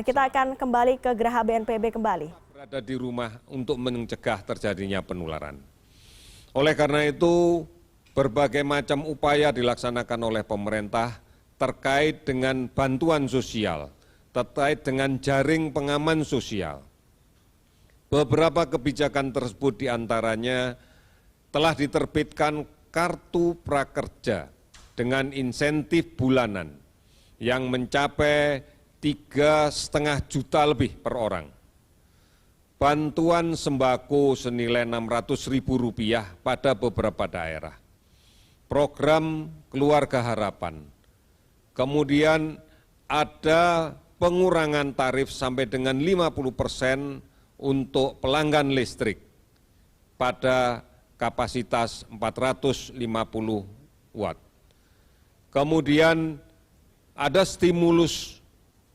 Kita akan kembali ke Geraha BNPB kembali. Berada di rumah untuk mencegah terjadinya penularan. Oleh karena itu, berbagai macam upaya dilaksanakan oleh pemerintah terkait dengan bantuan sosial, terkait dengan jaring pengaman sosial. Beberapa kebijakan tersebut diantaranya telah diterbitkan kartu prakerja dengan insentif bulanan yang mencapai 3,5 juta lebih per orang. Bantuan sembako senilai Rp600.000 pada beberapa daerah. Program Keluarga Harapan. Kemudian ada pengurangan tarif sampai dengan 50% untuk pelanggan listrik pada kapasitas 450 watt. Kemudian ada stimulus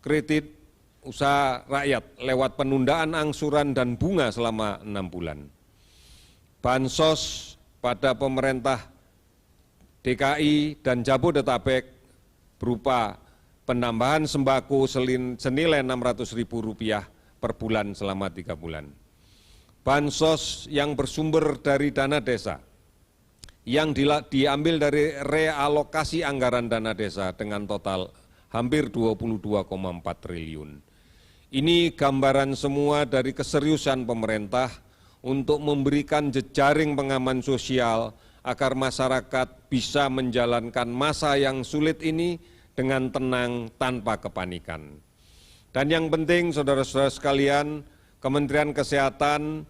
kredit usaha rakyat lewat penundaan angsuran dan bunga selama 6 bulan. Bansos pada pemerintah DKI dan Jabodetabek berupa penambahan sembako senilai Rp600.000 per bulan selama 3 bulan. Bansos yang bersumber dari dana desa, yang diambil dari realokasi anggaran dana desa dengan total hampir 22,4 triliun. Ini gambaran semua dari keseriusan pemerintah untuk memberikan jejaring pengaman sosial agar masyarakat bisa menjalankan masa yang sulit ini dengan tenang tanpa kepanikan. Dan yang penting, saudara-saudara sekalian, Kementerian Kesehatan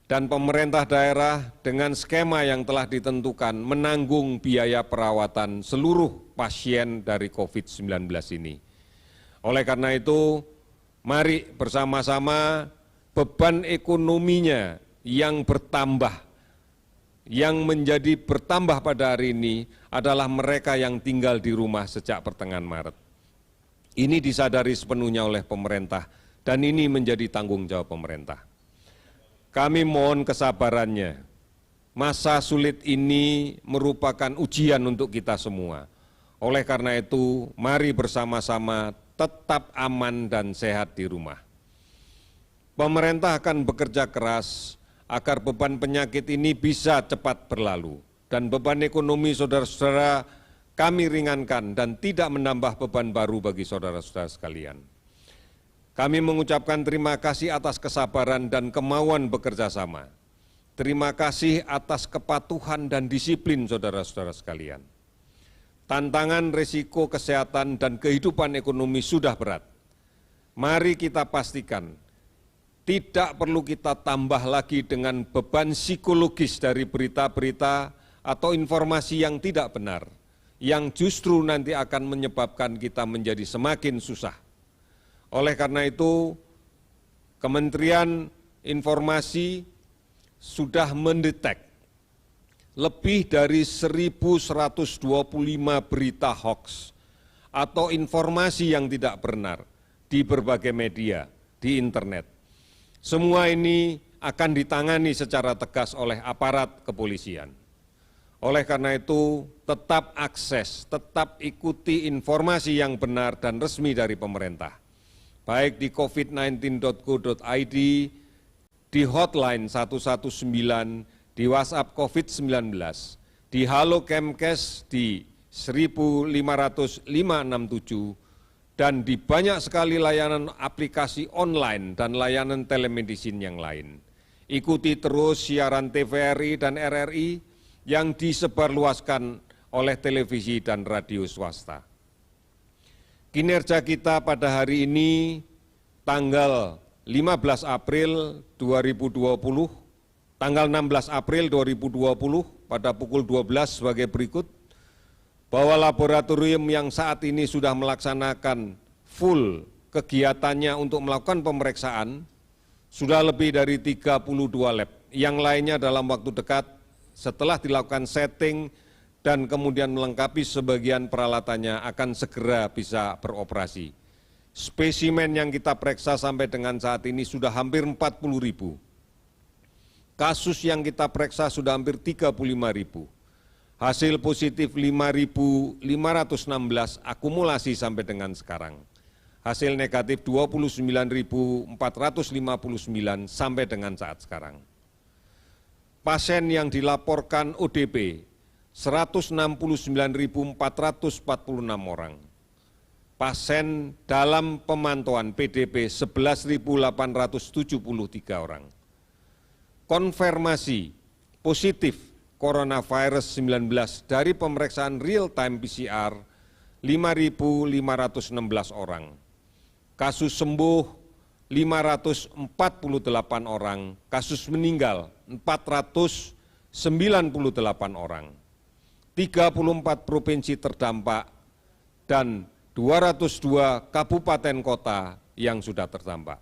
dan pemerintah daerah dengan skema yang telah ditentukan menanggung biaya perawatan seluruh pasien dari COVID-19 ini. Oleh karena itu, mari bersama-sama beban ekonominya yang bertambah, yang menjadi bertambah pada hari ini adalah mereka yang tinggal di rumah sejak pertengahan Maret. Ini disadari sepenuhnya oleh pemerintah dan ini menjadi tanggung jawab pemerintah. Kami mohon kesabarannya. Masa sulit ini merupakan ujian untuk kita semua. Oleh karena itu, mari bersama-sama tetap aman dan sehat di rumah. Pemerintah akan bekerja keras agar beban penyakit ini bisa cepat berlalu. Dan beban ekonomi saudara-saudara kami ringankan dan tidak menambah beban baru bagi saudara-saudara sekalian. Kami mengucapkan terima kasih atas kesabaran dan kemauan bekerja sama. Terima kasih atas kepatuhan dan disiplin saudara-saudara sekalian. Tantangan risiko kesehatan dan kehidupan ekonomi sudah berat. Mari kita pastikan, tidak perlu kita tambah lagi dengan beban psikologis dari berita-berita atau informasi yang tidak benar, yang justru nanti akan menyebabkan kita menjadi semakin susah. Oleh karena itu, Kementerian Informasi sudah mendetek lebih dari 1.125 berita hoax atau informasi yang tidak benar di berbagai media, di internet. Semua ini akan ditangani secara tegas oleh aparat kepolisian. Oleh karena itu, tetap akses, tetap ikuti informasi yang benar dan resmi dari pemerintah. Baik di covid19.go.id, di hotline 119, di WhatsApp COVID-19, di Halo Kemkes di 1500567, dan di banyak sekali layanan aplikasi online dan layanan telemedicine yang lain. Ikuti terus siaran TVRI dan RRI yang disebarluaskan oleh televisi dan radio swasta. Kinerja kita pada hari ini tanggal 15 April 2020, tanggal 16 April 2020 pada pukul 12 sebagai berikut, bahwa laboratorium yang saat ini sudah melaksanakan full kegiatannya untuk melakukan pemeriksaan, sudah lebih dari 32 lab. Yang lainnya dalam waktu dekat setelah dilakukan setting dan kemudian melengkapi sebagian peralatannya akan segera bisa beroperasi. Spesimen yang kita periksa sampai dengan saat ini sudah hampir 40.000. Kasus yang kita periksa sudah hampir 35.000. Hasil positif 5.516 akumulasi sampai dengan sekarang. hasil negatif 29.459 sampai dengan saat sekarang. Pasien yang dilaporkan ODP 169.446 orang. Pasien dalam pemantauan PDP 11.873 orang. Konfirmasi positif coronavirus 19 dari pemeriksaan real-time PCR 5.516 orang. Kasus sembuh 548 orang, kasus meninggal 498 orang. 34 provinsi terdampak dan 202 kabupaten kota yang sudah terdampak.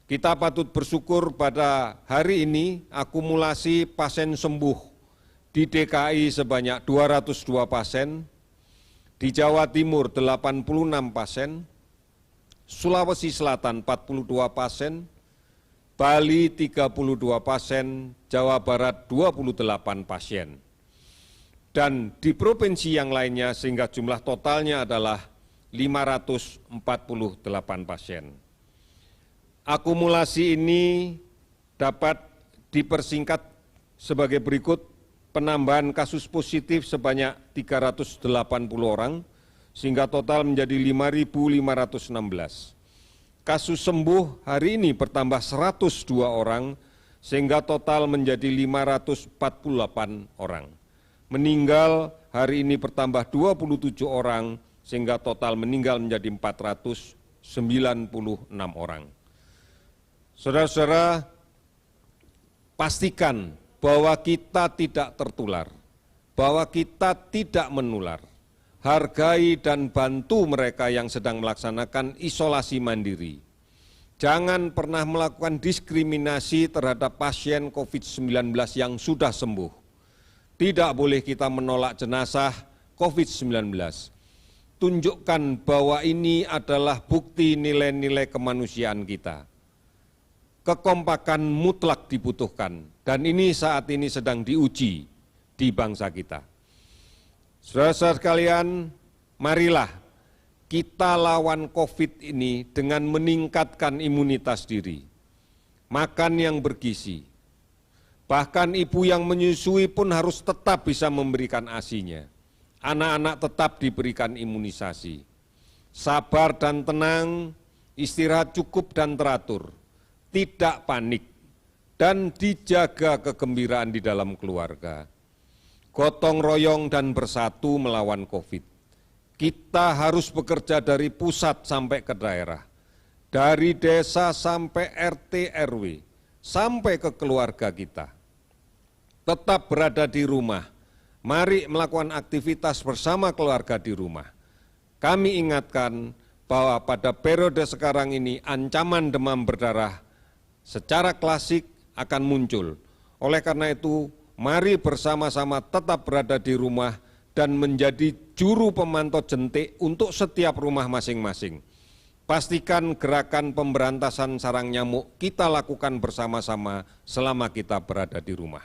Kita patut bersyukur pada hari ini akumulasi pasien sembuh di DKI sebanyak 202 pasien, di Jawa Timur 86 pasien, Sulawesi Selatan 42 pasien, Bali 32 pasien, Jawa Barat 28 pasien. Dan di provinsi yang lainnya sehingga jumlah totalnya adalah 548 pasien. Akumulasi ini dapat dipersingkat sebagai berikut: penambahan kasus positif sebanyak 380 orang, sehingga total menjadi 5.516. Kasus sembuh hari ini bertambah 102 orang, sehingga total menjadi 548 orang. Meninggal hari ini bertambah 27 orang, sehingga total meninggal menjadi 496 orang. Saudara-saudara, pastikan bahwa kita tidak tertular, bahwa kita tidak menular. Hargai dan bantu mereka yang sedang melaksanakan isolasi mandiri. Jangan pernah melakukan diskriminasi terhadap pasien COVID-19 yang sudah sembuh. Tidak boleh kita menolak jenazah COVID-19. Tunjukkan bahwa ini adalah bukti nilai-nilai kemanusiaan kita. Kekompakan mutlak dibutuhkan, dan ini saat ini sedang diuji di bangsa kita. Saudara-saudara sekalian, marilah kita lawan COVID ini dengan meningkatkan imunitas diri. Makan yang bergizi. Bahkan ibu yang menyusui pun harus tetap bisa memberikan ASI-nya. Anak-anak tetap diberikan imunisasi. Sabar dan tenang, istirahat cukup dan teratur. Tidak panik, dan dijaga kegembiraan di dalam keluarga. Gotong royong dan bersatu melawan COVID. Kita harus bekerja dari pusat sampai ke daerah, dari desa sampai RT RW, sampai ke keluarga kita. Tetap berada di rumah, mari melakukan aktivitas bersama keluarga di rumah. Kami ingatkan bahwa pada periode sekarang ini ancaman demam berdarah secara klasik akan muncul. Oleh karena itu, mari bersama-sama tetap berada di rumah dan menjadi juru pemantau jentik untuk setiap rumah masing-masing. Pastikan gerakan pemberantasan sarang nyamuk kita lakukan bersama-sama selama kita berada di rumah.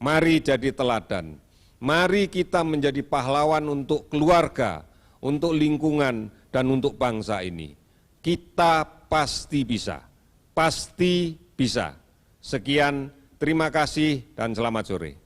Mari jadi teladan, mari kita menjadi pahlawan untuk keluarga, untuk lingkungan, dan untuk bangsa ini. Kita pasti bisa, pasti bisa. Sekian, terima kasih dan selamat sore.